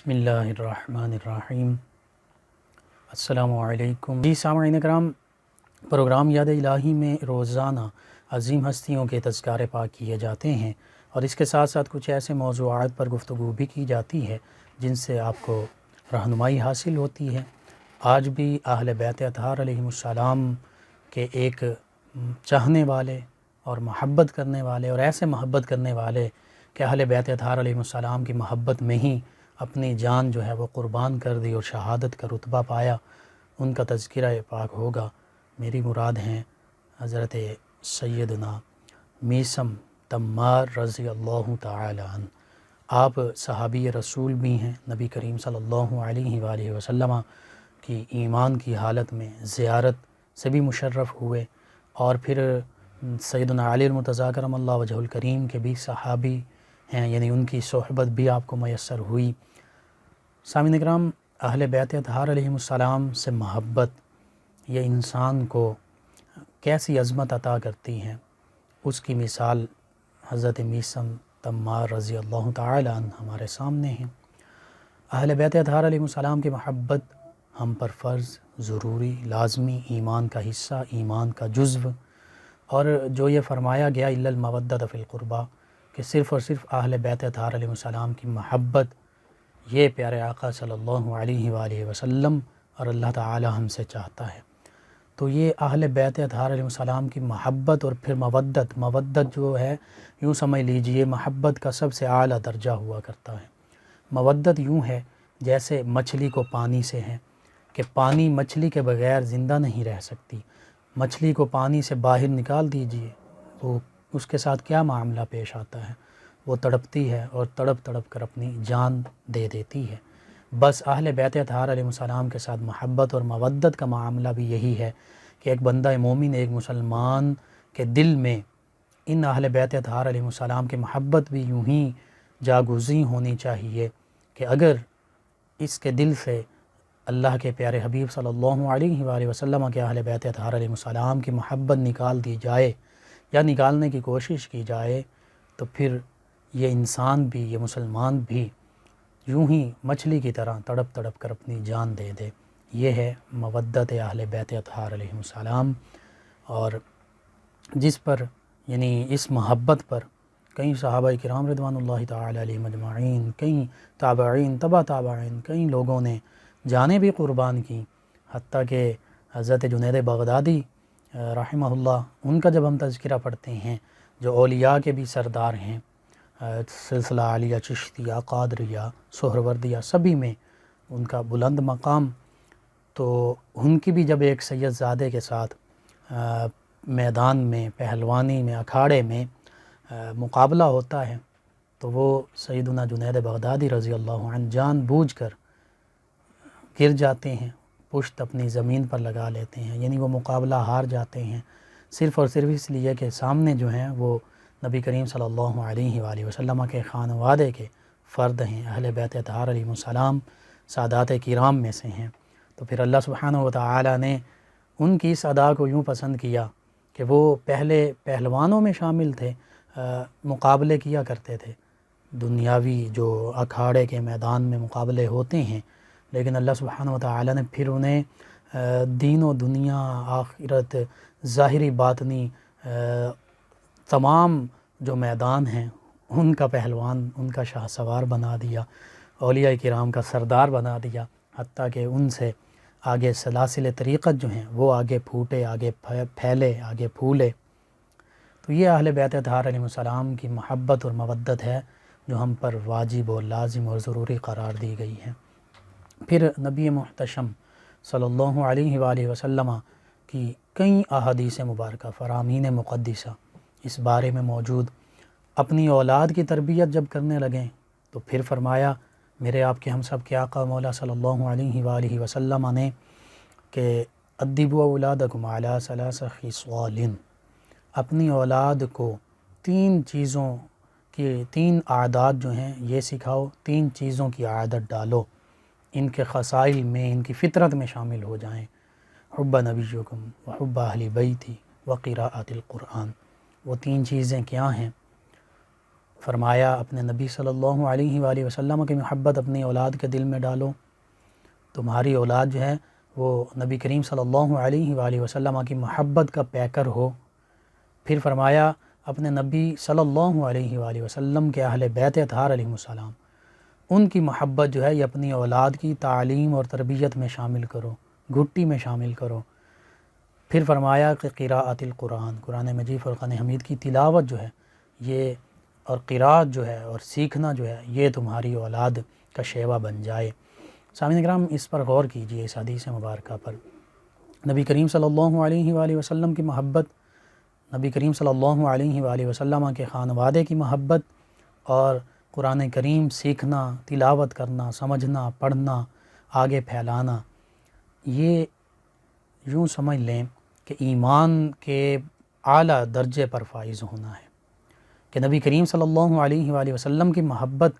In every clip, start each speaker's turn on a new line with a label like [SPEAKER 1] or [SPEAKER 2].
[SPEAKER 1] بسم اللہ الرحمن الرحیم۔ السلام علیکم جی سامعین کرام، پروگرام یاد الہی میں روزانہ عظیم ہستیوں کے تذکار پاک کیے جاتے ہیں اور اس کے ساتھ ساتھ کچھ ایسے موضوعات پر گفتگو بھی کی جاتی ہے جن سے آپ کو رہنمائی حاصل ہوتی ہے۔ آج بھی اہل بیت اطہار علیہم السلام کے ایک چاہنے والے اور محبت کرنے والے اور ایسے محبت کرنے والے کہ اہل بیت اطہار علیہم السلام کی محبت میں ہی اپنی جان جو ہے وہ قربان کر دی اور شہادت کا رتبہ پایا، ان کا تذکرہ پاک ہوگا۔ میری مراد ہیں حضرت سیدنا میثم تمار رضی اللہ تعالی عنہ۔ آپ صحابی رسول بھی ہیں، نبی کریم صلی اللہ علیہ وآلہ وسلم کی ایمان کی حالت میں زیارت سے بھی مشرف ہوئے، اور پھر سیدنا علی المرتضیٰ کرم اللہ وجہہ الکریم کے بھی صحابی ہیں، یعنی ان کی صحبت بھی آپ کو میسر ہوئی۔ سامعین اکرام، اہل بیت اطہار علیہم السلام سے محبت یہ انسان کو کیسی عظمت عطا کرتی ہیں، اس کی مثال حضرت میثم تمار رضی اللہ تعالی عنہ ہمارے سامنے ہیں۔ اہل بیت اطہار علیہم السلام کی محبت ہم پر فرض، ضروری، لازمی، ایمان کا حصہ، ایمان کا جزو، اور جو یہ فرمایا گیا الا المودۃ فی القربہ کہ صرف اور صرف اہل بیت اطہار علیہ السلام کی محبت، یہ پیارے آقا صلی اللہ علیہ وآلہ وسلم اور اللہ تعالی ہم سے چاہتا ہے۔ تو یہ اہل بیت اطہار علیہ السلام کی محبت اور پھر مودت جو ہے، یوں سمجھ لیجئے محبت کا سب سے اعلیٰ درجہ ہوا کرتا ہے۔ مودت یوں ہے جیسے مچھلی کو پانی سے ہے کہ پانی مچھلی کے بغیر زندہ نہیں رہ سکتی، مچھلی کو پانی سے باہر نکال دیجئے تو اس کے ساتھ کیا معاملہ پیش آتا ہے، وہ تڑپتی ہے اور تڑپ کر اپنی جان دے دیتی ہے۔ بس اہل بیت اطہار علیہ السلام کے ساتھ محبت اور مودت کا معاملہ بھی یہی ہے کہ ایک بندہ مومن، ایک مسلمان کے دل میں ان اہل بیت اطہار علیہ السلام کی محبت بھی یوں ہی جاگزیں ہونی چاہیے کہ اگر اس کے دل سے اللہ کے پیارے حبیب صلی اللہ علیہ وآلہ وسلم کے اہل بیت اطہار علیہ السلام کی محبت نکال دی جائے یا نکالنے کی کوشش کی جائے تو پھر یہ انسان بھی، یہ مسلمان بھی یوں ہی مچھلی کی طرح تڑپ کر اپنی جان دے دے۔ یہ ہے مودت اہل بیت اطہار علیہ السلام، اور جس پر یعنی اس محبت پر کئی صحابہ کرام رضوان اللہ تعالی علیہم اجمعین، کئی تابعین، تبع تابعین، کئی لوگوں نے جانیں بھی قربان کی، حتیٰ کہ حضرت جنید بغدادی رحمہ اللہ، ان کا جب ہم تذکرہ پڑھتے ہیں، جو اولیاء کے بھی سردار ہیں، سلسلہ عالیہ، چشتیہ، قادریہ، سہروردیہ، سبھی میں ان کا بلند مقام، تو ان کی بھی جب ایک سید زادے کے ساتھ میدان میں، پہلوانی میں، اکھاڑے میں مقابلہ ہوتا ہے تو وہ سیدنا جنید بغدادی رضی اللہ عنہ جان بوجھ کر گر جاتے ہیں، پشت اپنی زمین پر لگا لیتے ہیں، یعنی وہ مقابلہ ہار جاتے ہیں، صرف اور صرف اس لیے کہ سامنے جو ہیں وہ نبی کریم صلی اللہ علیہ وآلہ وسلم کے خانوادے کے فرد ہیں، اہل بیت اطہار علیہ السلام سادات کرام میں سے ہیں۔ تو پھر اللہ سبحانہ وتعالی نے ان کی اس ادا کو یوں پسند کیا کہ وہ پہلے پہلوانوں میں شامل تھے، مقابلے کیا کرتے تھے، دنیاوی جو اکھاڑے کے میدان میں مقابلے ہوتے ہیں، لیکن اللہ سبحانہ وتعالی نے پھر انہیں دین و دنیا، آخرت، ظاہری باطنی تمام جو میدان ہیں ان کا پہلوان، ان کا شاہ سوار بنا دیا، اولیاء کرام کا سردار بنا دیا، حتیٰ کہ ان سے آگے سلاسل طریقت جو ہیں وہ آگے پھوٹے، آگے پھیلے، آگے پھولے۔ تو یہ اہل بیت اطہار علیہ السلام کی محبت اور مودت ہے جو ہم پر واجب اور لازم اور ضروری قرار دی گئی ہے۔ پھر نبی محتشم صلی اللہ علیہ وآلہ وسلم کی کئی احادیث مبارکہ، فرامین مقدسہ اس بارے میں موجود۔ اپنی اولاد کی تربیت جب کرنے لگیں تو پھر فرمایا میرے آپ کے ہم سب کے آقا مولا صلی اللہ علیہ وآلہ وسلم نے کہ ادبوا اولادکم علی ثلاث خصال، اپنی اولاد کو تین چیزوں کی، تین عادات جو ہیں یہ سکھاؤ، تین چیزوں کی عادت ڈالو، ان کے خصائل میں، ان کی فطرت میں شامل ہو جائیں، حب نبیکم وحب اہل بیتی وقراءۃ القرآن۔ وہ تین چیزیں کیا ہیں؟ فرمایا اپنے نبی صلی اللہ علیہ وآلہ وسلم کی محبت اپنی اولاد کے دل میں ڈالو، تمہاری اولاد جو ہے وہ نبی کریم صلی اللہ علیہ وآلہ وسلم کی محبت کا پیکر ہو۔ پھر فرمایا اپنے نبی صلی اللہ علیہ وآلہ وسلم کے اہل بیت اطہار علیہ السلام، ان کی محبت جو ہے یہ اپنی اولاد کی تعلیم اور تربیت میں شامل کرو، گھٹی میں شامل کرو۔ پھر فرمایا کہ قراءت القرآن، قرآن مجید فرقان حمید کی تلاوت جو ہے یہ، اور قراءت جو ہے اور سیکھنا جو ہے یہ تمہاری اولاد کا شیوا بن جائے۔ سامعین کرام، اس پر غور کیجئے، اس حدیث مبارکہ پر۔ نبی کریم صلی اللہ علیہ وآلہ وسلم کی محبت، نبی کریم صلی اللہ علیہ وآلہ وسلم کے خانوادے کی محبت، اور قرآن کریم سیکھنا، تلاوت کرنا، سمجھنا، پڑھنا، آگے پھیلانا، یہ یوں سمجھ لیں کہ ایمان کے اعلیٰ درجے پر فائز ہونا ہے، کہ نبی کریم صلی اللہ علیہ وآلہ وسلم کی محبت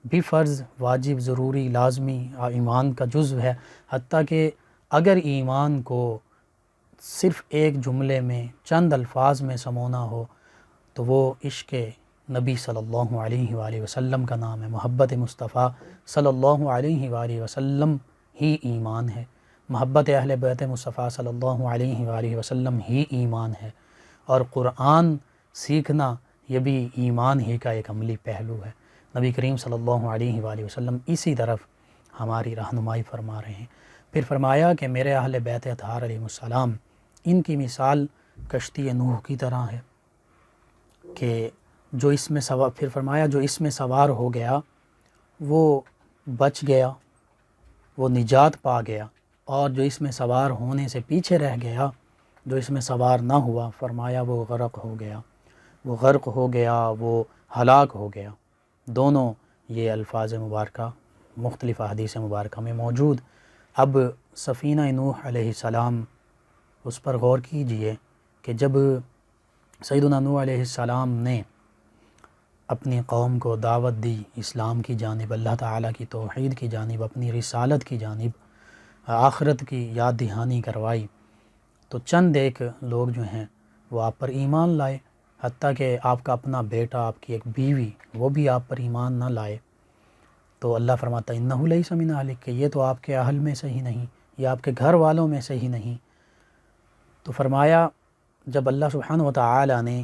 [SPEAKER 1] بھی فرض، واجب، ضروری، لازمی ایمان کا جزو ہے، حتیٰ کہ اگر ایمان کو صرف ایک جملے میں چند الفاظ میں سمونا ہو تو وہ عشق نبی صلی اللہ علیہ وآلہ وسلم کا نام ہے، محبت مصطفیٰ صلی اللہ علیہ وآلہ وسلم ہی ایمان ہے، محبت اہل بیت مصطفیٰ صلی اللہ علیہ وآلہ وسلم ہی ایمان ہے، اور قرآن سیکھنا یہ بھی ایمان ہی کا ایک عملی پہلو ہے۔ نبی کریم صلی اللہ علیہ وآلہ وسلم اسی طرف ہماری رہنمائی فرما رہے ہیں۔ پھر فرمایا کہ میرے اہل بیت اطہار علیہ السلام، ان کی مثال کشتی نوح کی طرح ہے، کہ جو اس میں سوار، پھر فرمایا جو اس میں سوار ہو گیا وہ بچ گیا، وہ نجات پا گیا، اور جو اس میں سوار ہونے سے پیچھے رہ گیا، جو اس میں سوار نہ ہوا، فرمایا وہ غرق ہو گیا، وہ غرق ہو گیا، وہ ہلاک ہو گیا۔ دونوں یہ الفاظ مبارکہ مختلف احادیث مبارکہ میں موجود۔ اب سفینہ نوح علیہ السلام، اس پر غور کیجئے کہ جب سیدنا نوح علیہ السلام نے اپنی قوم کو دعوت دی اسلام کی جانب، اللہ تعالیٰ کی توحید کی جانب، اپنی رسالت کی جانب، آخرت کی یاد دہانی کروائی، تو چند ایک لوگ جو ہیں وہ آپ پر ایمان لائے، حتیٰ کہ آپ کا اپنا بیٹا، آپ کی ایک بیوی، وہ بھی آپ پر ایمان نہ لائے۔ تو اللہ فرماتا ہے انہ لیس من اہلک، کہ یہ تو آپ کے اہل میں سے ہی نہیں، یہ آپ کے گھر والوں میں سے ہی نہیں۔ تو فرمایا جب اللہ سبحانہ و تعالی نے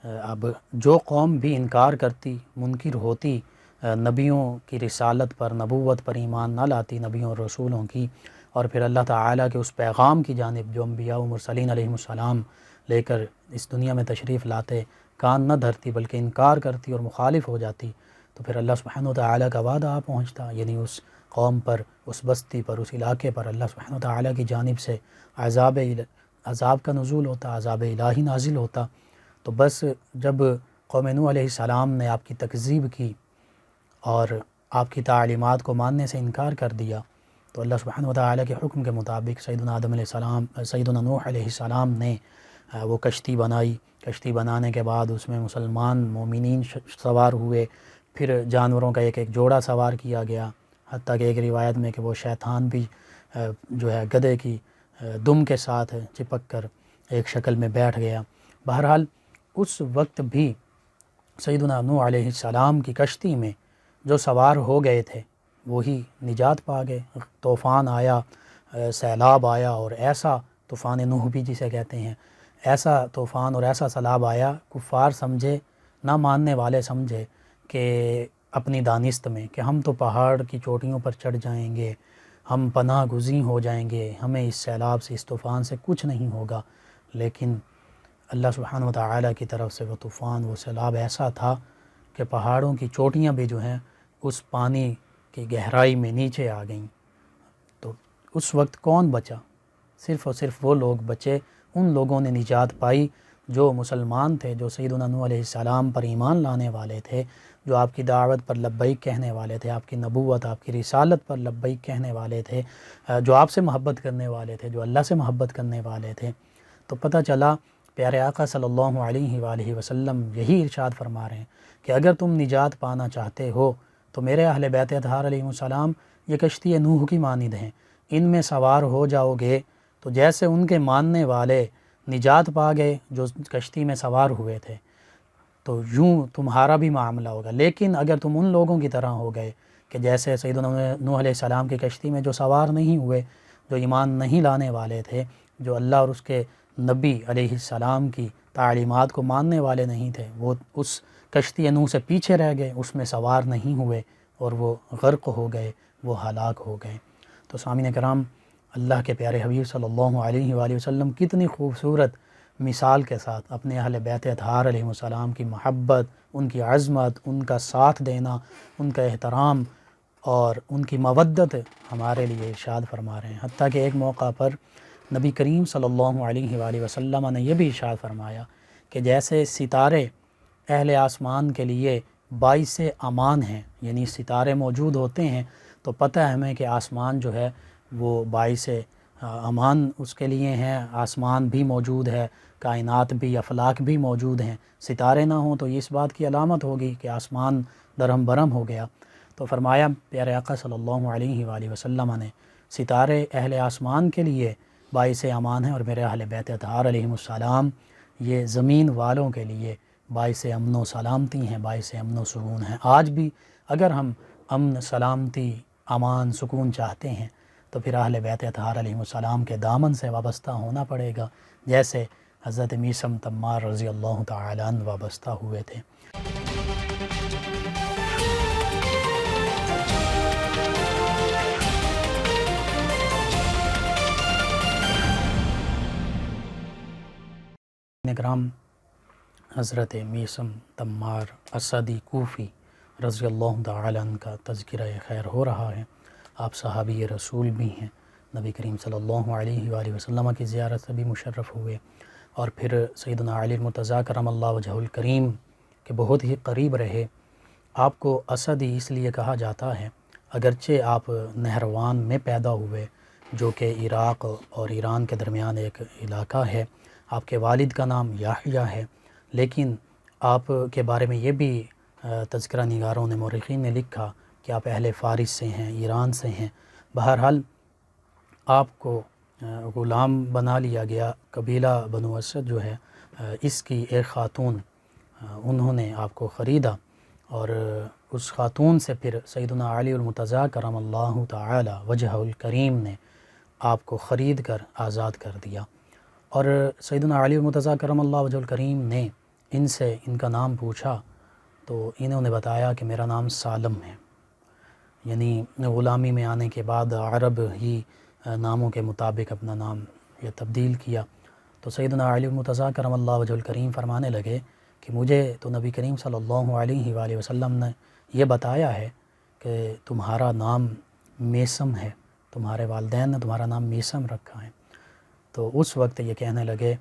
[SPEAKER 1] اب جو قوم بھی انکار کرتی، منکر ہوتی، نبیوں کی رسالت پر، نبوت پر ایمان نہ لاتی، نبیوں اور رسولوں کی، اور پھر اللہ تعالیٰ کے اس پیغام کی جانب جو انبیاء و مرسلین علیہ السلام لے کر اس دنیا میں تشریف لاتے، کان نہ دھرتی بلکہ انکار کرتی اور مخالف ہو جاتی، تو پھر اللہ سبحانہ و تعالیٰ کا وعدہ آ پہنچتا، یعنی اس قوم پر، اس بستی پر، اس علاقے پر اللہ سبحانہ و تعالیٰ کی جانب سے عذاب کا نزول ہوتا، عذاب الہی نازل ہوتا۔ تو بس جب قوم نوح علیہ السلام نے آپ کی تکذیب کی اور آپ کی تعلیمات کو ماننے سے انکار کر دیا، تو اللہ سبحانہ و تعالیٰ کے حکم کے مطابق سیدنا آدم علیہ السلام، سیدنا نوح علیہ السلام نے وہ کشتی بنائی۔ کشتی بنانے کے بعد اس میں مسلمان مومنین سوار ہوئے، پھر جانوروں کا ایک ایک جوڑا سوار کیا گیا، حتیٰ کہ ایک روایت میں کہ وہ شیطان بھی جو ہے گدھے کی دم کے ساتھ چپک کر ایک شکل میں بیٹھ گیا۔ بہرحال اس وقت بھی سیدنا نوح علیہ السلام کی کشتی میں جو سوار ہو گئے تھے وہی نجات پا گئے۔ طوفان آیا، سیلاب آیا، اور ایسا طوفان نوح بھی جسے کہتے ہیں، ایسا طوفان اور ایسا سیلاب آیا، کفار سمجھے، نہ ماننے والے سمجھے کہ اپنی دانست میں کہ ہم تو پہاڑ کی چوٹیوں پر چڑھ جائیں گے، ہم پناہ گزین ہو جائیں گے، ہمیں اس سیلاب سے، اس طوفان سے کچھ نہیں ہوگا۔ لیکن اللہ سبحانہ و تعالیٰ کی طرف سے وہ طوفان، وہ سیلاب ایسا تھا کہ پہاڑوں کی چوٹیاں بھی جو ہیں اس پانی کی گہرائی میں نیچے آ گئیں۔ تو اس وقت کون بچا؟ صرف اور صرف وہ لوگ بچے، ان لوگوں نے نجات پائی جو مسلمان تھے، جو سیدنا نوح علیہ السلام پر ایمان لانے والے تھے، جو آپ کی دعوت پر لبیک کہنے والے تھے، آپ کی نبوت، آپ کی رسالت پر لبیک کہنے والے تھے، جو آپ سے محبت کرنے والے تھے، جو اللہ سے محبت کرنے والے تھے۔ تو پتہ چلا پیارے آقا صلی اللہ علیہ وآلہ وسلم یہی ارشاد فرما رہے ہیں کہ اگر تم نجات پانا چاہتے ہو تو میرے اہل بیت اطہار علیہ السلام یہ کشتی نوح کی مانند ہیں، ان میں سوار ہو جاؤ گے تو جیسے ان کے ماننے والے نجات پا گئے جو کشتی میں سوار ہوئے تھے، تو یوں تمہارا بھی معاملہ ہوگا۔ لیکن اگر تم ان لوگوں کی طرح ہو گئے کہ جیسے سیدنا نوح علیہ السلام کی کشتی میں جو سوار نہیں ہوئے، جو ایمان نہیں لانے والے تھے، جو اللہ اور اس کے نبی علیہ السلام کی تعلیمات کو ماننے والے نہیں تھے، وہ اس کشتی نوح سے پیچھے رہ گئے، اس میں سوار نہیں ہوئے اور وہ غرق ہو گئے، وہ ہلاک ہو گئے۔ تو سامعین کرام، اللہ کے پیارے حبیب صلی اللہ علیہ وآلہ وسلم کتنی خوبصورت مثال کے ساتھ اپنے اہل بیت اطہار علیہ السلام کی محبت، ان کی عظمت، ان کا ساتھ دینا، ان کا احترام اور ان کی مودت ہمارے لیے ارشاد فرما رہے ہیں۔ حتیٰ کہ ایک موقع پر نبی کریم صلی اللہ علیہ وآلہ وسلم نے یہ بھی ارشاد فرمایا کہ جیسے ستارے اہل آسمان کے لیے باعث امان ہیں، یعنی ستارے موجود ہوتے ہیں تو پتہ ہے ہمیں کہ آسمان جو ہے وہ باعث امان اس کے لیے ہیں، آسمان بھی موجود ہے، کائنات بھی، افلاک بھی موجود ہیں۔ ستارے نہ ہوں تو یہ اس بات کی علامت ہوگی کہ آسمان درہم برہم ہو گیا۔ تو فرمایا پیارے آقا صلی اللہ علیہ وآلہ وسلم نے، ستارے اہل آسمان کے لیے باعث امان ہیں اور میرے اہل بیت اطہار علیہ السلام یہ زمین والوں کے لیے باعث امن و سلامتی ہیں، باعث امن و سکون ہیں۔ آج بھی اگر ہم امن، سلامتی، امان، سکون چاہتے ہیں تو پھر اہل بیت اطہار علیہ السلام کے دامن سے وابستہ ہونا پڑے گا، جیسے حضرت میثم تمار رضی اللہ تعالیٰ عنہ وابستہ ہوئے تھے۔ اکرام، حضرت میثم تمار اسدی کوفی رضی اللہ تعالیٰ عنہ کا تذکرہ خیر ہو رہا ہے۔ آپ صحابی رسول بھی ہیں، نبی کریم صلی اللہ علیہ وآلہ وسلم کی زیارت سے بھی مشرف ہوئے، اور پھر سیدنا علی المرتضیٰ کرم اللہ وجہہ الکریم کے بہت ہی قریب رہے۔ آپ کو اسدی اس لیے کہا جاتا ہے، اگرچہ آپ نہروان میں پیدا ہوئے جو کہ عراق اور ایران کے درمیان ایک علاقہ ہے، آپ کے والد کا نام یحییٰ ہے، لیکن آپ کے بارے میں یہ بھی تذکرہ نگاروں نے، مورخین نے لکھا کہ آپ اہل فارس سے ہیں، ایران سے ہیں۔ بہرحال آپ کو غلام بنا لیا گیا، قبیلہ بنو اسد جو ہے اس کی ایک خاتون، انہوں نے آپ کو خریدا، اور اس خاتون سے پھر سیدنا علی المرتضیٰ کرم اللہ تعالی وجہ الکریم نے آپ کو خرید کر آزاد کر دیا، اور سیدنا علی المرتضیٰ کرم اللہ وجہ الکریم نے ان سے ان کا نام پوچھا تو انہوں نے بتایا کہ میرا نام سالم ہے، یعنی غلامی میں آنے کے بعد عرب ہی ناموں کے مطابق اپنا نام یہ تبدیل کیا۔ تو سیدنا علی المرتضیٰ کرم اللہ وجہ الکریم فرمانے لگے کہ مجھے تو نبی کریم صلی اللہ علیہ وآلہ وسلم نے یہ بتایا ہے کہ تمہارا نام میثم ہے، تمہارے والدین نے تمہارا نام میثم رکھا ہے۔ تو اس وقت یہ کہنے لگے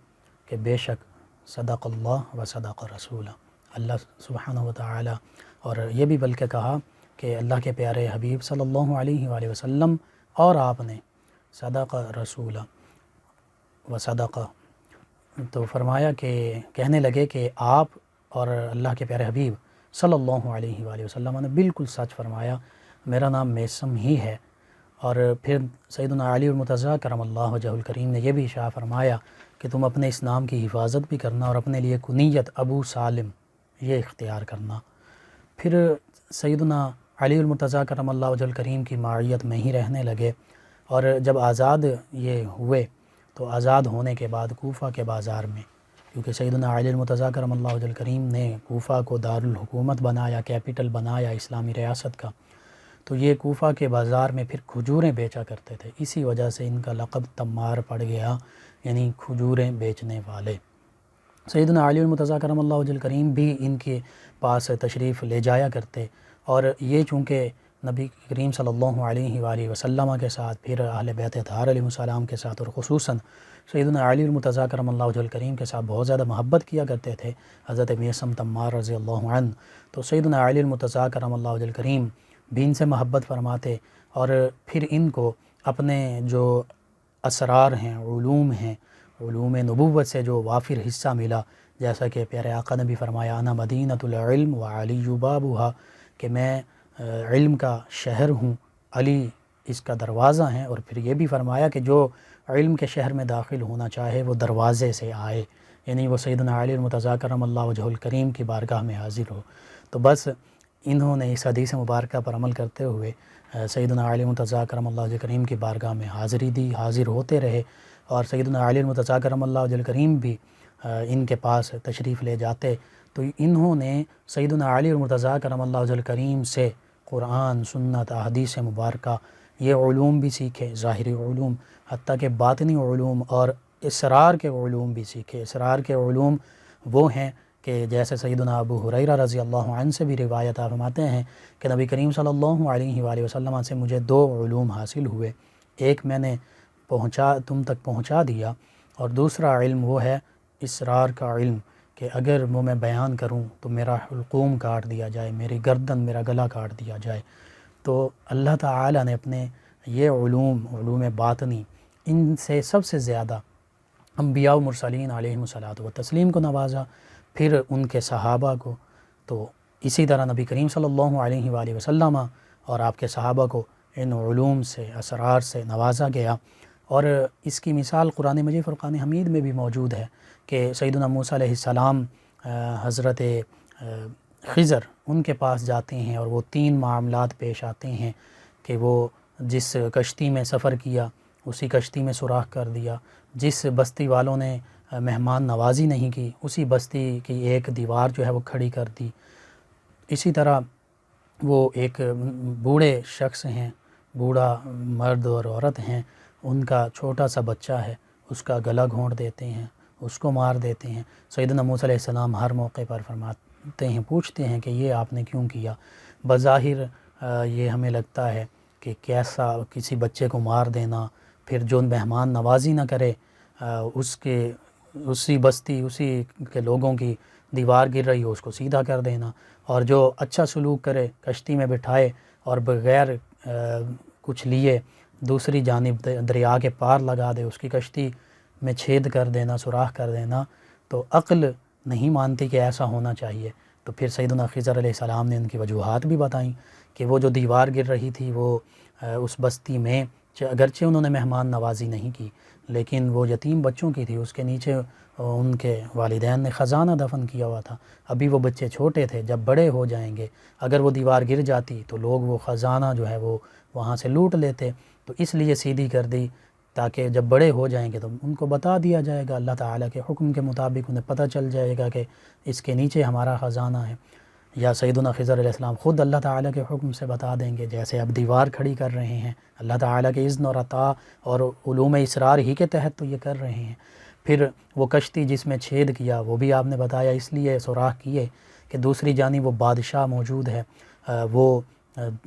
[SPEAKER 1] کہ بے شک صدق اللہ و صدق رسولہ، اللہ سبحانہ و تعالی، اور یہ بھی بلکہ کہا کہ اللہ کے پیارے حبیب صلی اللہ علیہ وآلہ وسلم اور آپ نے صدق رسولہ و صدق، تو فرمایا کہ کہنے لگے کہ آپ اور اللہ کے پیارے حبیب صلی اللہ علیہ وآلہ وسلم نے بالکل سچ فرمایا، میرا نام میثم ہی ہے۔ اور پھر سیدنا علی المرتضیٰ کرم اللہ وجہ الکریم نے یہ بھی ارشاد فرمایا کہ تم اپنے اس نام کی حفاظت بھی کرنا اور اپنے لیے کنیت ابو سالم یہ اختیار کرنا۔ پھر سیدنا علی المرتضیٰ کرم اللہ وجہ الکریم کی معیت میں ہی رہنے لگے، اور جب آزاد یہ ہوئے تو آزاد ہونے کے بعد کوفہ کے بازار میں، کیونکہ سیدنا علی المرتضیٰ کرم اللہ وجہ الکریم نے کوفہ کو دارالحکومت بنایا، کیپٹل بنایا اسلامی ریاست کا، تو یہ کوفہ کے بازار میں پھر کھجوریں بیچا کرتے تھے، اسی وجہ سے ان کا لقب تمار پڑ گیا، یعنی کھجوریں بیچنے والے۔ سیدنا علی المرتضیٰ کرم اللہ وجہ الکریم بھی ان کے پاس تشریف لے جایا کرتے، اور یہ چونکہ نبی کریم صلی اللہ علیہ وآلہ وسلم کے ساتھ، پھر اہل بیت اطہار علیہ السلام کے ساتھ، اور خصوصاً سیدنا علی المرتضیٰ کرم اللہ وجہ الکریم کے ساتھ بہت زیادہ محبت کیا کرتے تھے حضرت میثم تمار رضی اللہ عنہ، تو سیدنا علی المرتضیٰ کرم اللہ وجہ الکریم بھی ان سے محبت فرماتے، اور پھر ان کو اپنے جو اسرار ہیں، علوم ہیں، علوم نبوت سے جو وافر حصہ ملا، جیسا کہ پیارے آقا نے بھی فرمایا انا مدینۃ العلم وعلی بابھا، کہ میں علم کا شہر ہوں، علی اس کا دروازہ ہیں، اور پھر یہ بھی فرمایا کہ جو علم کے شہر میں داخل ہونا چاہے وہ دروازے سے آئے، یعنی وہ سیدنا علی المرتضیٰ کرم اللہ وجہ الکریم کی بارگاہ میں حاضر ہو۔ تو بس انہوں نے اس حدیث مبارکہ پر عمل کرتے ہوئے سیدنا علی المرتضیٰ کرم اللہ وجہ الکریم کی بارگاہ میں حاضری دی، حاضر ہوتے رہے، اور سیدنا علی المرتضیٰ کرم اللہ وجہ الکریم بھی ان کے پاس تشریف لے جاتے۔ تو انہوں نے سیدنا علی المرتضیٰ کرم اللہ وجہ الکریم سے قرآن، سنت، احادیث مبارکہ یہ علوم بھی سیکھے، ظاہری علوم، حتیٰ کہ باطنی علوم اور اسرار کے علوم بھی سیکھے۔ اسرار کے علوم وہ ہیں کہ جیسے سیدنا ابو ہریرہ رضی اللہ عنہ سے بھی روایت فرماتے ہیں کہ نبی کریم صلی اللہ علیہ وآلہ وسلم سے مجھے 2 علوم حاصل ہوئے، ایک میں نے تم تک پہنچا دیا، اور دوسرا علم وہ ہے اسرار کا علم کہ اگر وہ میں بیان کروں تو میرا حلقوم کاٹ دیا جائے، میری گردن، میرا گلا کاٹ دیا جائے۔ تو اللہ تعالیٰ نے اپنے یہ علوم باطنی ان سے سب سے زیادہ انبیاء و مرسلین علیہم الصلاۃ والتسلیم کو نوازا، پھر ان کے صحابہ کو، تو اسی طرح نبی کریم صلی اللہ علیہ وآلہ وسلم اور آپ کے صحابہ کو ان علوم سے، اسرار سے نوازا گیا۔ اور اس کی مثال قرآن مجید فرقان حمید میں بھی موجود ہے کہ سیدنا موسیٰ علیہ السلام حضرت خضر ان کے پاس جاتے ہیں، اور وہ 3 معاملات پیش آتے ہیں کہ وہ جس کشتی میں سفر کیا اسی کشتی میں سوراخ کر دیا، جس بستی والوں نے مہمان نوازی نہیں کی اسی بستی کی ایک دیوار جو ہے وہ کھڑی کر دی۔ اسی طرح وہ ایک بوڑھے شخص ہیں، بوڑھا مرد اور عورت ہیں، ان کا چھوٹا سا بچہ ہے، اس کا گلا گھونٹ دیتے ہیں، اس کو مار دیتے ہیں۔ سیدنا موسیٰ علیہ السلام ہر موقع پر فرماتے ہیں، پوچھتے ہیں کہ یہ آپ نے کیوں کیا؟ بظاہر یہ ہمیں لگتا ہے کہ کیسا کسی بچے کو مار دینا، پھر جو مہمان نوازی نہ کرے اسی بستی، اسی کے لوگوں کی دیوار گر رہی ہو اس کو سیدھا کر دینا، اور جو اچھا سلوک کرے کشتی میں بٹھائے اور بغیر کچھ لیے دوسری جانب دریا کے پار لگا دے، اس کی کشتی میں چھید کر دینا، سوراخ کر دینا، تو عقل نہیں مانتی کہ ایسا ہونا چاہیے۔ تو پھر سیدنا خضر علیہ السلام نے ان کی وجوہات بھی بتائیں کہ وہ جو دیوار گر رہی تھی وہ اس بستی میں اگرچہ انہوں نے مہمان نوازی نہیں کی لیکن وہ یتیم بچوں کی تھی، اس کے نیچے ان کے والدین نے خزانہ دفن کیا ہوا تھا، ابھی وہ بچے چھوٹے تھے، جب بڑے ہو جائیں گے اگر وہ دیوار گر جاتی تو لوگ وہ خزانہ جو ہے وہ وہاں سے لوٹ لیتے، تو اس لیے سیدھی کر دی تاکہ جب بڑے ہو جائیں گے تو ان کو بتا دیا جائے گا، اللہ تعالیٰ کے حکم کے مطابق انہیں پتہ چل جائے گا کہ اس کے نیچے ہمارا خزانہ ہے۔ یا سیدنا خضر علیہ السلام خود اللہ تعالیٰ کے حکم سے بتا دیں گے، جیسے اب دیوار کھڑی کر رہے ہیں اللہ تعالیٰ کے اذن اور عطا اور علوم اسرار ہی کے تحت تو یہ کر رہے ہیں۔ پھر وہ کشتی جس میں چھید کیا وہ بھی آپ نے بتایا، اس لیے سوراخ کیے کہ دوسری جانب وہ بادشاہ موجود ہے، وہ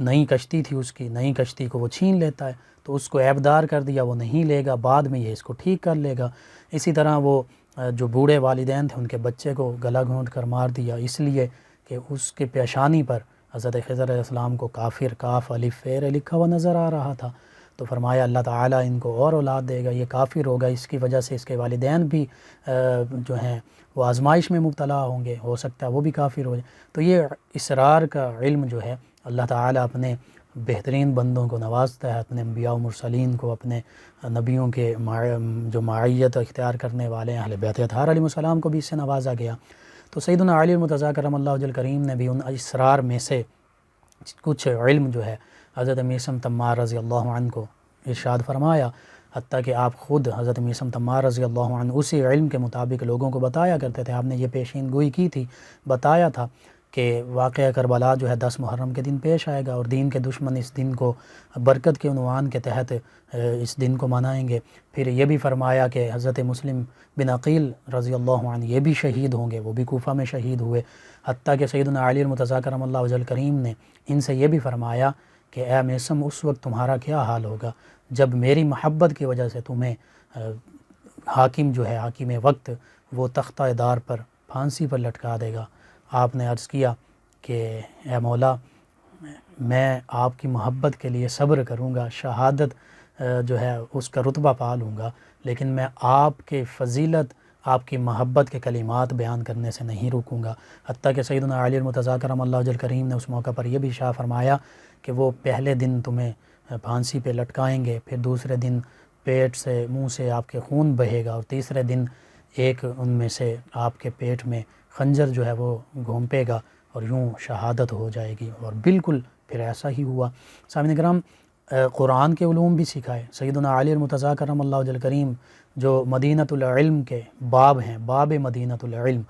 [SPEAKER 1] نئی کشتی تھی، اس کی نئی کشتی کو وہ چھین لیتا ہے، تو اس کو عیبدار کر دیا، وہ نہیں لے گا، بعد میں یہ اس کو ٹھیک کر لے گا۔ اسی طرح وہ جو بوڑھے والدین تھے ان کے بچے کو گلا گھونٹ کر مار دیا، اس لیے کہ اس کے پیشانی پر حضرت خضر علیہ السلام کو کافر، کاف الف فیر لکھا ہوا نظر آ رہا تھا، تو فرمایا اللہ تعالیٰ ان کو اور اولاد دے گا، یہ کافر ہوگا، اس کی وجہ سے اس کے والدین بھی جو ہیں وہ آزمائش میں مبتلا ہوں گے، ہو سکتا ہے وہ بھی کافر ہو جائے۔ تو یہ اسرار کا علم جو ہے اللہ تعالیٰ اپنے بہترین بندوں کو نوازتا ہے، اپنے انبیاء و مرسلین کو، اپنے نبیوں کے جو معیت اختیار کرنے والے ہیں اہل بیت اطہار علیہ السلام کو بھی اس سے نوازا گیا۔ تو سیدنا علی المرتضیٰ کرم اللہ وجہ الکریم نے بھی ان اسرار میں سے کچھ علم جو ہے حضرت میثم-تمار رضی اللہ عنہ کو ارشاد فرمایا، حتیٰ کہ آپ خود حضرت میثم-تمار رضی اللہ عنہ اسی علم کے مطابق لوگوں کو بتایا کرتے تھے۔ آپ نے یہ پیشین گوئی کی تھی، بتایا تھا کہ واقعہ کربلا جو ہے 10 محرم کے دن پیش آئے گا، اور دین کے دشمن اس دن کو برکت کے عنوان کے تحت اس دن کو منائیں گے۔ پھر یہ بھی فرمایا کہ حضرت مسلم بن عقیل رضی اللہ عنہ یہ بھی شہید ہوں گے، وہ بھی کوفہ میں شہید ہوئے، حتیٰ کہ سیدنا علی المرتضیٰ کرم اللہ وجہ الکریم نے ان سے یہ بھی فرمایا کہ اے میثم، اس وقت تمہارا کیا حال ہوگا جب میری محبت کی وجہ سے تمہیں حاکم جو ہے، حاکم وقت، وہ تختہ دار پر پھانسی پر لٹکا دے گا۔ آپ نے عرض کیا کہ اے مولا، میں آپ کی محبت کے لیے صبر کروں گا، شہادت جو ہے اس کا رتبہ پا لوں گا، لیکن میں آپ کے فضیلت، آپ کی محبت کے کلمات بیان کرنے سے نہیں رکوں گا۔ حتیٰ کہ سیدنا علی المرتضیٰ کرم اللہ وجہ الکریم نے اس موقع پر یہ بھی ارشاد فرمایا کہ وہ پہلے دن تمہیں پھانسی پہ لٹکائیں گے، پھر دوسرے دن پیٹ سے، منہ سے آپ کے خون بہے گا، اور تیسرے دن ایک ان میں سے آپ کے پیٹ میں خنجر جو ہے وہ گھونپے گا اور یوں شہادت ہو جائے گی، اور بالکل پھر ایسا ہی ہوا۔ سامعین کرام، قرآن کے علوم بھی سکھائے۔ سیدنا علی المرتضیٰ کرم اللہ وجہ الکریم جو مدینۃ العلم کے باب ہیں، باب مدینۃ العلم،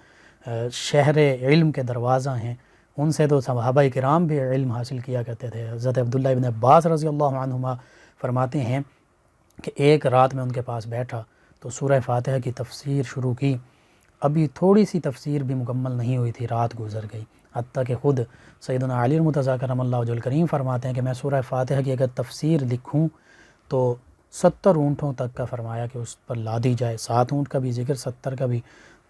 [SPEAKER 1] شہر علم کے دروازہ ہیں، ان سے تو صحابہ کرام بھی علم حاصل کیا کرتے تھے۔ حضرت عبداللہ ابن عباس رضی اللہ عنہما فرماتے ہیں کہ ایک رات میں ان کے پاس بیٹھا تو سورہ فاتحہ کی تفسیر شروع کی، ابھی تھوڑی سی تفسیر بھی مکمل نہیں ہوئی تھی، رات گزر گئی، حتیٰ کہ خود سیدنا علی المرتضیٰ کرم اللہ وجہ الکریم فرماتے ہیں کہ میں سورہ فاتحہ کی اگر تفسیر لکھوں تو 70 اونٹوں تک کا فرمایا کہ اس پر لا دی جائے، 7 اونٹ کا بھی ذکر، 70 کا بھی،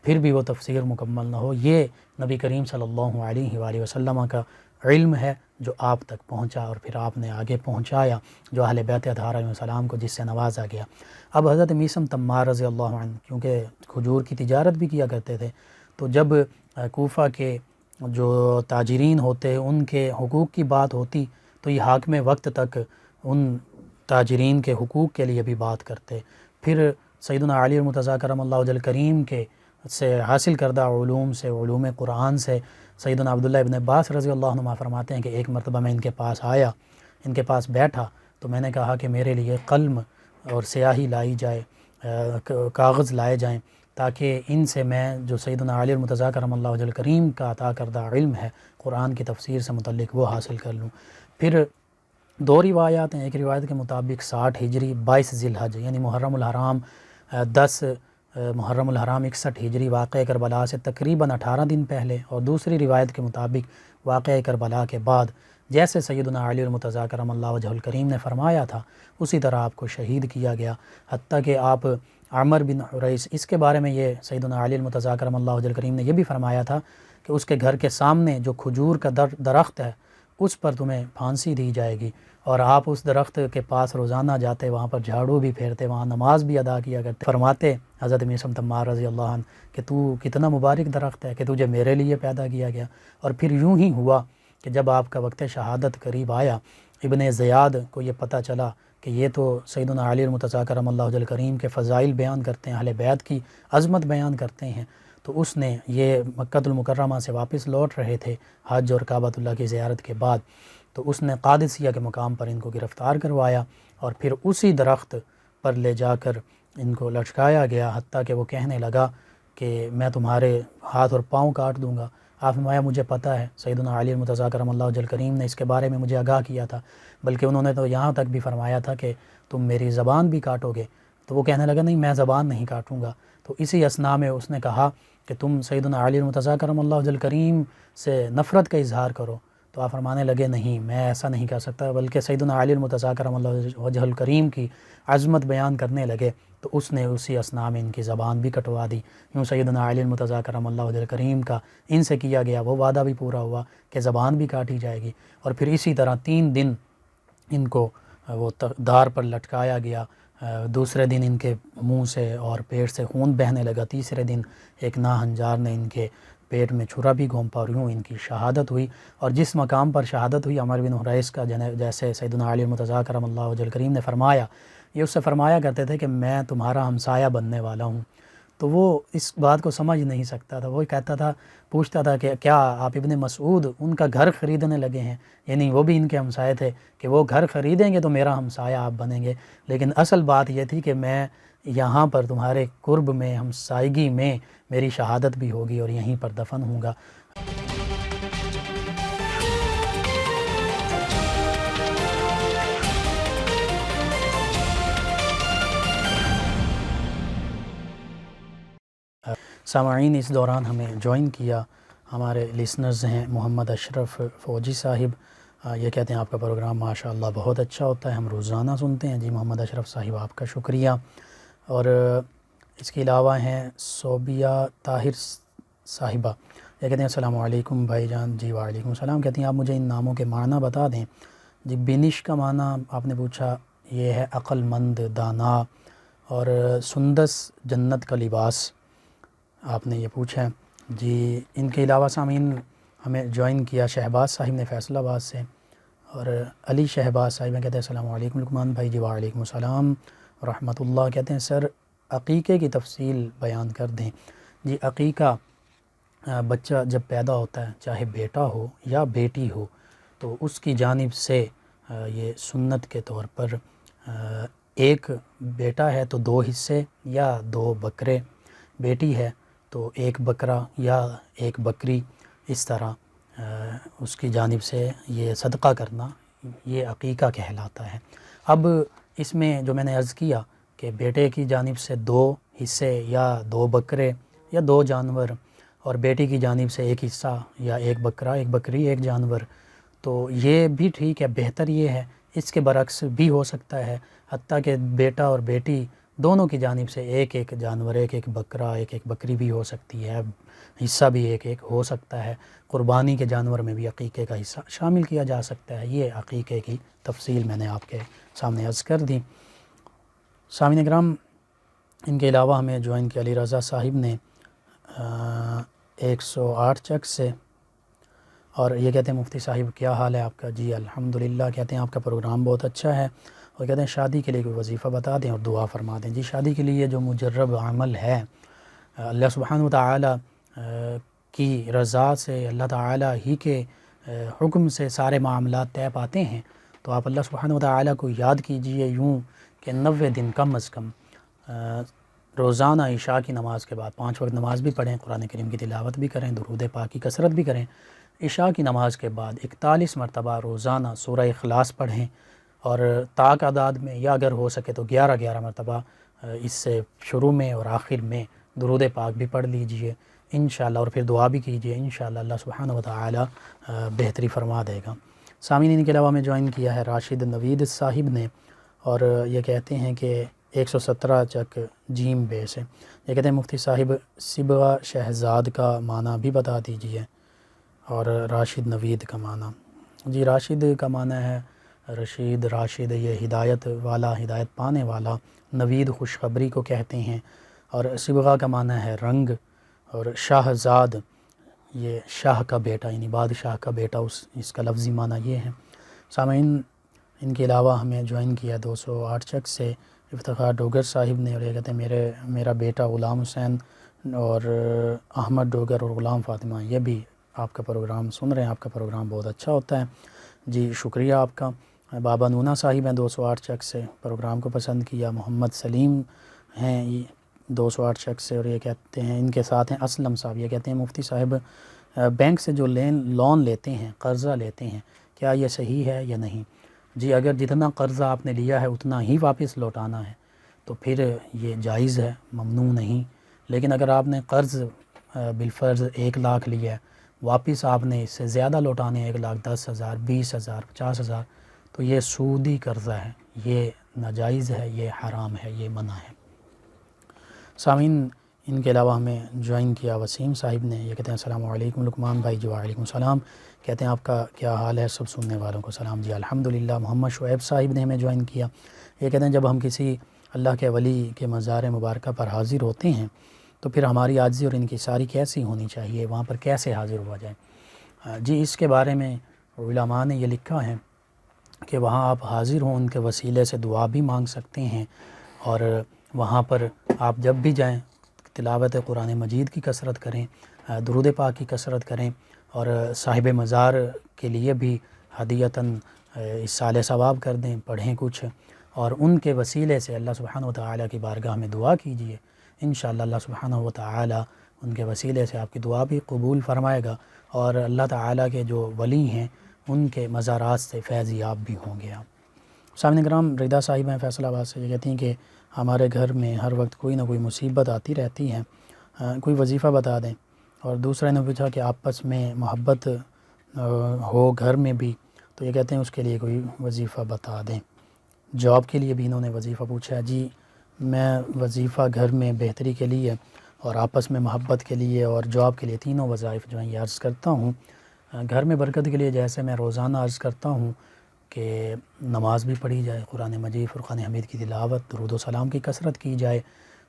[SPEAKER 1] پھر بھی وہ تفسیر مکمل نہ ہو۔ یہ نبی کریم صلی اللہ علیہ وآلہ وسلم کا علم ہے جو آپ تک پہنچا، اور پھر آپ نے آگے پہنچایا جو اہل بیت اطہار علیہ السلام کو جس سے نوازا گیا۔ اب حضرت میثم تمار رضی اللہ عنہ کیونکہ کھجور کی تجارت بھی کیا کرتے تھے، تو جب کوفہ کے جو تاجرین ہوتے ان کے حقوق کی بات ہوتی تو یہ حاکم وقت تک ان تاجرین کے حقوق کے لیے بھی بات کرتے۔ پھر سیدنا علی المرتضیٰ کرم اللہ وجہ الکریم کے سے حاصل کردہ علوم سے، علوم قرآن سے، سیدنا عبداللہ ابن عباس رضی اللہ عنہ فرماتے ہیں کہ ایک مرتبہ میں ان کے پاس آیا، ان کے پاس بیٹھا تو میں نے کہا کہ میرے لیے قلم اور سیاہی لائی جائے، کاغذ لائے جائیں، تاکہ ان سے میں جو سیدنا علی المرتضیٰ کرم اللہ وجہ الکریم کا عطا کردہ علم ہے قرآن کی تفسیر سے متعلق وہ حاصل کر لوں۔ پھر 2 روایات ہیں، ایک روایت کے مطابق 60 ہجری 22 ذی الحج یعنی محرم الحرام 10 محرم الحرام 61 ہجری واقعہ کربلا سے تقریباً 18 دن پہلے، اور دوسری روایت کے مطابق واقعہ کربلا کے بعد جیسے سیدنا علی المرتضیٰ کرم اللہ وجہ الکریم نے فرمایا تھا اسی طرح آپ کو شہید کیا گیا، حتیٰ کہ آپ عمر بن حریث، اس کے بارے میں یہ سیدنا علی المرتضیٰ کرم اللہ وجہ الکریم نے یہ بھی فرمایا تھا کہ اس کے گھر کے سامنے جو کھجور کا درخت ہے اس پر تمہیں پھانسی دی جائے گی، اور آپ اس درخت کے پاس روزانہ جاتے، وہاں پر جھاڑو بھی پھیرتے، وہاں نماز بھی ادا کیا کرتے۔ فرماتے حضرت میثم-تمار رضی اللہ عنہ کہ تو کتنا مبارک درخت ہے کہ تجھے میرے لیے پیدا کیا گیا۔ اور پھر یوں ہی ہوا کہ جب آپ کا وقت شہادت قریب آیا، ابن زیاد کو یہ پتہ چلا کہ یہ تو سیدنا علی المرتضیٰ کرم اللہ وجہ الکریم کے فضائل بیان کرتے ہیں، اہل بیت کی عظمت بیان کرتے ہیں، تو اس نے یہ مکہ المکرمہ سے واپس لوٹ رہے تھے حج اور کعبۃ اللہ کی زیارت کے بعد، تو اس نے قادسیہ کے مقام پر ان کو گرفتار کروایا اور پھر اسی درخت پر لے جا کر ان کو لٹکایا گیا، حتیٰ کہ وہ کہنے لگا کہ میں تمہارے ہاتھ اور پاؤں کاٹ دوں گا۔ آپ فرمایا مجھے پتہ ہے، سیدنا علی المرتضیٰ کرم اللہ وجہ الکریم نے اس کے بارے میں مجھے آگاہ کیا تھا، بلکہ انہوں نے تو یہاں تک بھی فرمایا تھا کہ تم میری زبان بھی کاٹو گے، تو وہ کہنے لگا نہیں میں زبان نہیں کاٹوں گا۔ تو اسی اثناء میں اس نے کہا کہ تم سیدنا علی المرتضیٰ کرم اللہ وجہ الکریم سے نفرت کا اظہار کرو، تو آپ فرمانے لگے نہیں میں ایسا نہیں کر سکتا، بلکہ سیدنا علی المرتضیٰ کرم اللہ وجہ الکریم کی عظمت بیان کرنے لگے تو اس نے اسی اثناء میں ان کی زبان بھی کٹوا دی۔ یوں سیدنا علی المرتضیٰ کرم اللہ وجہ الکریم کا ان سے کیا گیا وہ وعدہ بھی پورا ہوا کہ زبان بھی کاٹی جائے گی، اور پھر اسی طرح 3 دن ان کو وہ دار پر لٹکایا گیا، دوسرے دن ان کے منہ سے اور پیٹ سے خون بہنے لگا، تیسرے دن ایک ناہنجار نے ان کے پیٹ میں چھرا بھی گھونپا اور یوں ان کی شہادت ہوئی۔ اور جس مقام پر شہادت ہوئی عمر بن حریث کا جیسے سیدنا علی المرتضیٰ کرم اللہ وجہ الکریم نے فرمایا، یہ اس سے فرمایا کرتے تھے کہ میں تمہارا ہمسایہ بننے والا ہوں، تو وہ اس بات کو سمجھ نہیں سکتا تھا، وہ کہتا تھا، پوچھتا تھا کہ کیا آپ ابن مسعود ان کا گھر خریدنے لگے ہیں، یعنی وہ بھی ان کے ہمسائے تھے کہ وہ گھر خریدیں گے تو میرا ہمسایہ آپ بنیں گے، لیکن اصل بات یہ تھی کہ میں یہاں پر تمہارے قرب میں ہمسائیگی میں میری شہادت بھی ہوگی اور یہیں پر دفن ہوں گا۔ سامعین، اس دوران ہمیں جوائن کیا ہمارے لسنرز ہیں محمد اشرف فوجی صاحب، یہ کہتے ہیں آپ کا پروگرام ماشاءاللہ بہت اچھا ہوتا ہے، ہم روزانہ سنتے ہیں۔ جی محمد اشرف صاحب آپ کا شکریہ۔ اور اس کے علاوہ ہیں صوبیہ طاہر صاحبہ، یہ کہتے ہیں السلام علیکم بھائی جان۔ جی وعلیکم السلام، کہتے ہیں آپ مجھے ان ناموں کے معنی بتا دیں۔ جی بینش کا معنی آپ نے پوچھا، یہ ہے عقل مند، دانا، اور سندس جنت کا لباس آپ نے یہ پوچھا ہے۔ جی ان کے علاوہ سامعین ہمیں جوائن کیا شہباز صاحب نے فیصل آباد سے، اور علی شہباز صاحب کہتے ہیں السلام علیکم لقمان بھائی۔ جی وعلیکم السلام ورحمۃ اللہ، کہتے ہیں سر عقیقے کی تفصیل بیان کر دیں۔ جی عقیقہ بچہ جب پیدا ہوتا ہے، چاہے بیٹا ہو یا بیٹی ہو، تو اس کی جانب سے یہ سنت کے طور پر ایک بیٹا ہے تو 2 حصے یا 2 بکرے، بیٹی ہے تو 1 بکرا یا 1 بکری، اس طرح اس کی جانب سے یہ صدقہ کرنا یہ عقیقہ کہلاتا ہے۔ اب اس میں جو میں نے عرض کیا کہ بیٹے کی جانب سے 2 حصے یا 2 بکرے یا 2 جانور، اور بیٹی کی جانب سے 1 حصہ یا 1 بکرا، 1 بکری، 1 جانور، تو یہ بھی ٹھیک ہے، بہتر یہ ہے۔ اس کے برعکس بھی ہو سکتا ہے، حتیٰ کہ بیٹا اور بیٹی دونوں کی جانب سے 1 جانور، 1 بکرا، 1 بکری بھی ہو سکتی ہے، حصہ بھی 1 ہو سکتا ہے۔ قربانی کے جانور میں بھی عقیقے کا حصہ شامل کیا جا سکتا ہے۔ یہ عقیقے کی تفصیل میں نے آپ کے سامنے عرض کر دی۔ سامعین کرام، ان کے علاوہ ہمیں جوائن کیا علی رضا صاحب نے 108 چک سے، اور یہ کہتے ہیں مفتی صاحب کیا حال ہے آپ کا؟ جی الحمدللہ، کہتے ہیں آپ کا پروگرام بہت اچھا ہے، اور کہتے ہیں شادی کے لیے کوئی وظیفہ بتا دیں اور دعا فرما دیں۔ جی شادی کے لیے جو مجرب عمل ہے، اللہ سبحانہ وتعالی کی رضا سے، اللہ تعالی ہی کے حکم سے سارے معاملات طے پاتے ہیں، تو آپ اللہ سبحانہ وتعالی کو یاد کیجئے یوں کہ 90 دن کم از کم روزانہ عشاء کی نماز کے بعد 5 وقت نماز بھی پڑھیں، قرآن کریم کی تلاوت بھی کریں، درود پاک کی کثرت بھی کریں۔ عشاء کی نماز کے بعد 41 مرتبہ روزانہ سورہ اخلاص پڑھیں، اور طاق اعداد میں، یا اگر ہو سکے تو 11 مرتبہ اس سے شروع میں اور آخر میں درود پاک بھی پڑھ لیجئے انشاءاللہ، اور پھر دعا بھی کیجئے، انشاءاللہ اللہ سبحانہ وتعالی بہتری فرما دے گا۔ سامعین، ان کے علاوہ میں جوائن کیا ہے راشد نوید صاحب نے، اور یہ کہتے ہیں کہ 117 چک جیم بے سے، یہ کہتے ہیں مفتی صاحب صبغہ شہزاد کا معنی بھی بتا دیجئے، اور راشد نوید کا معنی۔ جی راشد کا معنی ہے رشید، راشد یہ ہدایت والا، ہدایت پانے والا، نوید خوشخبری کو کہتے ہیں، اور صبغہ کا معنی ہے رنگ، اور شہزاد یہ شاہ کا بیٹا، یعنی بادشاہ کا بیٹا، اس کا لفظی معنی یہ ہے۔ سامعین، ان کے علاوہ ہمیں جوائن کیا 208 چک سے افتخار ڈوگر صاحب نے، اور یہ کہتے ہیں میرا بیٹا غلام حسین اور احمد ڈوگر اور غلام فاطمہ یہ بھی آپ کا پروگرام سن رہے ہیں، آپ کا پروگرام بہت اچھا ہوتا ہے۔ جی شکریہ آپ کا۔ بابا نونا صاحب ہیں 208 چک سے، پروگرام کو پسند کیا۔ محمد سلیم ہیں 208 چک سے، اور یہ کہتے ہیں ان کے ساتھ ہیں اسلم صاحب، یہ کہتے ہیں مفتی صاحب بینک سے جو لون لیتے ہیں، قرضہ لیتے ہیں، کیا یہ صحیح ہے یا نہیں؟ جی اگر جتنا قرضہ آپ نے لیا ہے اتنا ہی واپس لوٹانا ہے تو پھر یہ جائز ہے، ممنوع نہیں۔ لیکن اگر آپ نے قرض بالفرض 1 لاکھ لیا ہے، واپس آپ نے اس سے زیادہ لوٹانے 1,10,000 20,000 50,000، تو یہ سودی قرضہ ہے، یہ ناجائز ہے، یہ حرام ہے، یہ منع ہے۔ سامعین، ان کے علاوہ ہمیں جوائن کیا وسیم صاحب نے، یہ کہتے ہیں السلام علیکم لقمان بھائی۔ جی وعلیکم السلام، کہتے ہیں آپ کا کیا حال ہے؟ سب سننے والوں کو سلام۔ جی الحمدللہ۔ محمد شعیب صاحب نے ہمیں جوائن کیا، یہ کہتے ہیں جب ہم کسی اللہ کے ولی کے مزار مبارکہ پر حاضر ہوتے ہیں تو پھر ہماری عاجزی اور انکساری کیسی ہونی چاہیے، وہاں پر کیسے حاضر ہوا جائے؟ جی اس کے بارے میں علماء نے یہ لکھا ہے کہ وہاں آپ حاضر ہوں، ان کے وسیلے سے دعا بھی مانگ سکتے ہیں، اور وہاں پر آپ جب بھی جائیں تلاوت قرآن مجید کی کثرت کریں، درود پاک کی کثرت کریں، اور صاحب مزار کے لیے بھی ہدیتاً اصالِ ثواب کر دیں، پڑھیں کچھ، اور ان کے وسیلے سے اللہ سبحانہ وتعالی کی بارگاہ میں دعا کیجئے، انشاءاللہ اللہ سبحانہ وتعالی ان کے وسیلے سے آپ کی دعا بھی قبول فرمائے گا، اور اللہ تعالی کے جو ولی ہیں ان کے مزارات سے فیض یاب بھی ہوں گے آپ۔ سامعین کرام، رضا صاحب ہیں فیصل آباد سے، یہ کہتی ہیں کہ ہمارے گھر میں ہر وقت کوئی نہ کوئی مصیبت آتی رہتی ہے، کوئی وظیفہ بتا دیں۔ اور دوسرے نے پوچھا کہ آپس میں محبت ہو گھر میں بھی، تو یہ کہتے ہیں اس کے لیے کوئی وظیفہ بتا دیں۔ جاب کے لیے بھی انہوں نے وظیفہ پوچھا ہے۔ جی میں وظیفہ گھر میں بہتری کے لیے اور آپس میں محبت کے لیے اور جاب کے لیے تینوں وظائف جو ہیں یہ عرض کرتا ہوں۔ گھر میں برکت کے لیے جیسے میں روزانہ عرض کرتا ہوں کہ نماز بھی پڑھی جائے، قرآن مجید فرقان حمید کی تلاوت، درود و سلام کی کثرت کی جائے،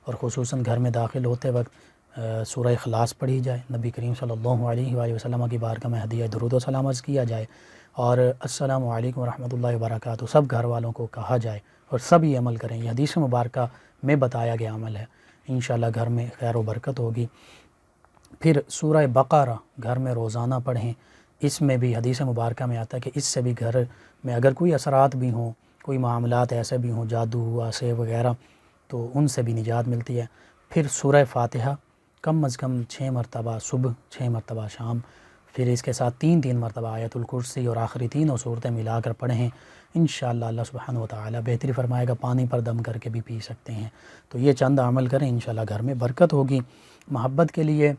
[SPEAKER 1] اور خصوصاً گھر میں داخل ہوتے وقت سورہ اخلاص پڑھی جائے، نبی کریم صلی اللہ علیہ وآلہ وسلم کی بارگاہ میں ہدیہ درود و سلام عرض کیا جائے، اور السلام علیکم ورحمۃ اللہ وبرکاتہ سب گھر والوں کو کہا جائے، اور سب یہ عمل کریں. یہ حدیث مبارکہ میں بتایا گیا عمل ہے. انشاءاللہ گھر میں خیر و برکت ہوگی. پھر سورہ بقرہ گھر میں روزانہ پڑھیں. اس میں بھی حدیث مبارکہ میں آتا ہے کہ اس سے بھی گھر میں اگر کوئی اثرات بھی ہوں، کوئی معاملات ایسے بھی ہوں، جادو آسے وغیرہ، تو ان سے بھی نجات ملتی ہے. پھر سورہ فاتحہ کم از کم 6 مرتبہ صبح، 6 مرتبہ شام، پھر اس کے ساتھ 3 مرتبہ آیت الکرسی اور آخری تینوں صورتیں ملا کر پڑھیں. انشاءاللہ اللہ سبحانہ و تعالی بہتری فرمائے گا. پانی پر دم کر کے بھی پی سکتے ہیں. تو یہ چند عمل کریں، انشاءاللہ گھر میں برکت ہوگی. محبت کے لیے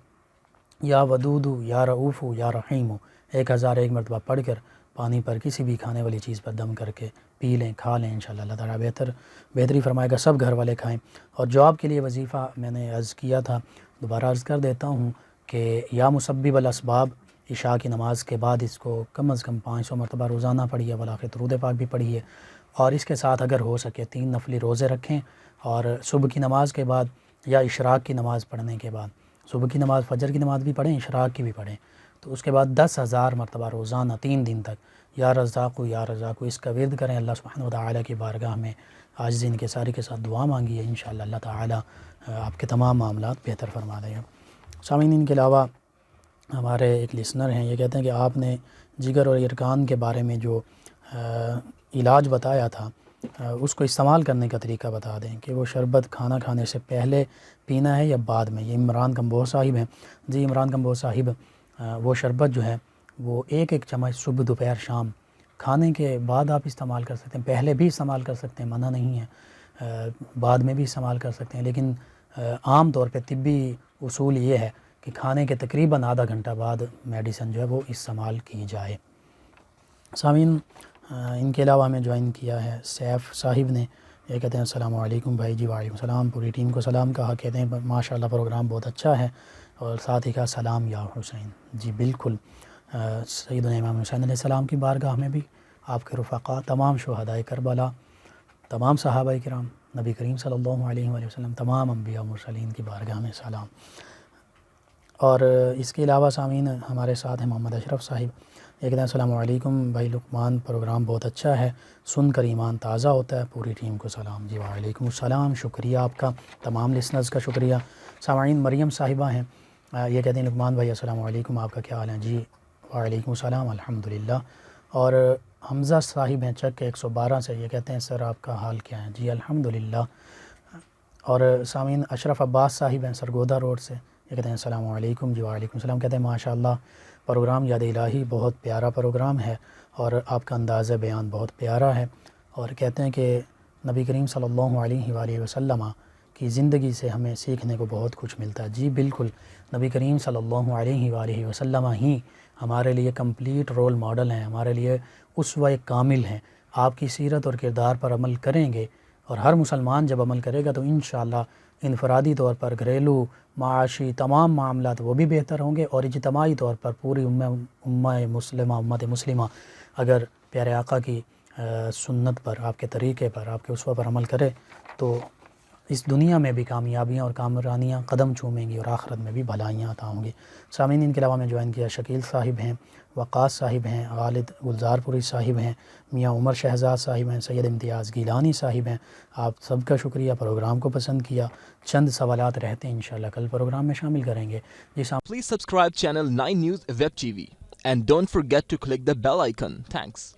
[SPEAKER 1] یا ودود یا رعوف یا رحیم 1001 مرتبہ پڑھ کر پانی پر کسی بھی کھانے والی چیز پر دم کر کے پی لیں، کھا لیں. انشاءاللہ اللہ تعالیٰ بہتری فرمائے گا. سب گھر والے کھائیں. اور جواب کے لیے وظیفہ میں نے عرض کیا تھا، دوبارہ عرض کر دیتا ہوں کہ یا مسبب الاسباب، عشاء کی نماز کے بعد اس کو کم از کم 500 مرتبہ روزانہ پڑھیے، ولاخر درود پاک بھی پڑھیے. اور اس کے ساتھ اگر ہو سکے 3 نفلی روزے رکھیں، اور صبح کی نماز کے بعد یا اشراق کی نماز پڑھنے کے بعد، صبح کی نماز فجر کی نماز بھی پڑھیں، اشراق کی بھی پڑھیں، تو اس کے بعد 10,000 مرتبہ روزانہ 3 دن تک یا رزاق اس کا ورد کریں. اللہ سبحانہ و تعالیٰ کی بارگاہ میں آج دن کے ساری کے ساتھ دعا مانگی ہے. انشاءاللہ اللہ تعالیٰ آپ کے تمام معاملات بہتر فرما دے گا. سامعین، ان کے علاوہ ہمارے ایک لسنر ہیں، یہ کہتے ہیں کہ آپ نے جگر اور ارکان کے بارے میں جو علاج بتایا تھا اس کو استعمال کرنے کا طریقہ بتا دیں کہ وہ شربت کھانا کھانے سے پہلے پینا ہے یا بعد میں. یہ عمران کمبوہ صاحب ہیں. جی عمران کمبوہ صاحب، وہ شربت جو ہے وہ 1 چمچ صبح دوپہر شام کھانے کے بعد آپ استعمال کر سکتے ہیں. پہلے بھی استعمال کر سکتے ہیں، منع نہیں ہے، بعد میں بھی استعمال کر سکتے ہیں، لیکن عام طور پہ طبی اصول یہ ہے کہ کھانے کے تقریباً آدھا گھنٹہ بعد میڈیسن جو ہے وہ استعمال کی جائے. سامعین، ان کے علاوہ ہمیں جوائن کیا ہے سیف صاحب نے. یہ کہتے ہیں السلام علیکم بھائی. جی وعلیکم السلام. پوری ٹیم کو سلام کہا. کہتے ہیں ماشاءاللہ پروگرام بہت اچھا ہے، اور ساتھ ہی کہا سلام یا حسین. جی بالکل، سیدنا امام حسین علیہ السلام کی بارگاہ میں بھی آپ کے رفقا، تمام شہدائے کربلا، تمام صحابہ کرام، نبی کریم صلی اللہ علیہ وآلہ وسلم، تمام انبیاء و مرسلین کی بارگاہ میں سلام. اور اس کے علاوہ سامعین ہمارے ساتھ ہیں محمد اشرف صاحب. یہ کہتے ہیں السلام علیکم بھائی لقمان، پروگرام بہت اچھا ہے، سن کر ایمان تازہ ہوتا ہے. پوری ٹیم کو سلام. جی وعلیکم السلام. شکریہ آپ کا، تمام لسنرز کا شکریہ. سامعین مریم صاحبہ ہیں، یہ کہتے ہیں لقمان بھائی السلام علیکم، آپ کا کیا حال ہے؟ جی وعلیکم السلام، الحمدللہ. اور حمزہ صاحب ہیں چک 112 سے، یہ کہتے ہیں سر آپ کا حال کیا ہے؟ جی الحمدللہ. اور سامعین اشرف عباس صاحب ہیں سرگودا روڈ سے، یہ کہتے ہیں السلام علیکم. جی وعلیکم السلام. کہتے ہیں ماشاءاللہ پروگرام یاد الہی بہت پیارا پروگرام ہے، اور آپ کا انداز بیان بہت پیارا ہے. اور کہتے ہیں کہ نبی کریم صلی اللہ علیہ وآلہ وسلم کی زندگی سے ہمیں سیکھنے کو بہت کچھ ملتا ہے. جی بالکل، نبی کریم صلی اللہ علیہ وآلہ وسلم ہی ہمارے لیے کمپلیٹ رول ماڈل ہیں، ہمارے لیے اسوہ کامل ہیں. آپ کی سیرت اور کردار پر عمل کریں گے، اور ہر مسلمان جب عمل کرے گا تو انشاءاللہ انفرادی طور پر گھریلو، معاشی تمام معاملات وہ بھی بہتر ہوں گے، اور اجتماعی طور پر پوری امت مسلمہ اگر پیارے آقا کی سنت پر، آپ کے طریقے پر، آپ کے اسوہ پر عمل کرے تو اس دنیا میں بھی کامیابیاں اور کامرانیاں قدم چومیں گی، اور آخرت میں بھی بھلائیاں عطا ہوں گی. سامعین ان کے علاوہ میں جوائن کیا شکیل صاحب ہیں، وقاص صاحب ہیں، غالد گلزار پوری صاحب ہیں، میاں عمر شہزاد صاحب ہیں، سید امتیاز گیلانی صاحب ہیں. آپ سب کا شکریہ، پروگرام کو پسند کیا. چند سوالات رہتے ہیں، انشاءاللہ کل پروگرام میں شامل کریں گے.
[SPEAKER 2] Please subscribe channel 9 News Web TV and don't forget to click the bell icon. Thanks.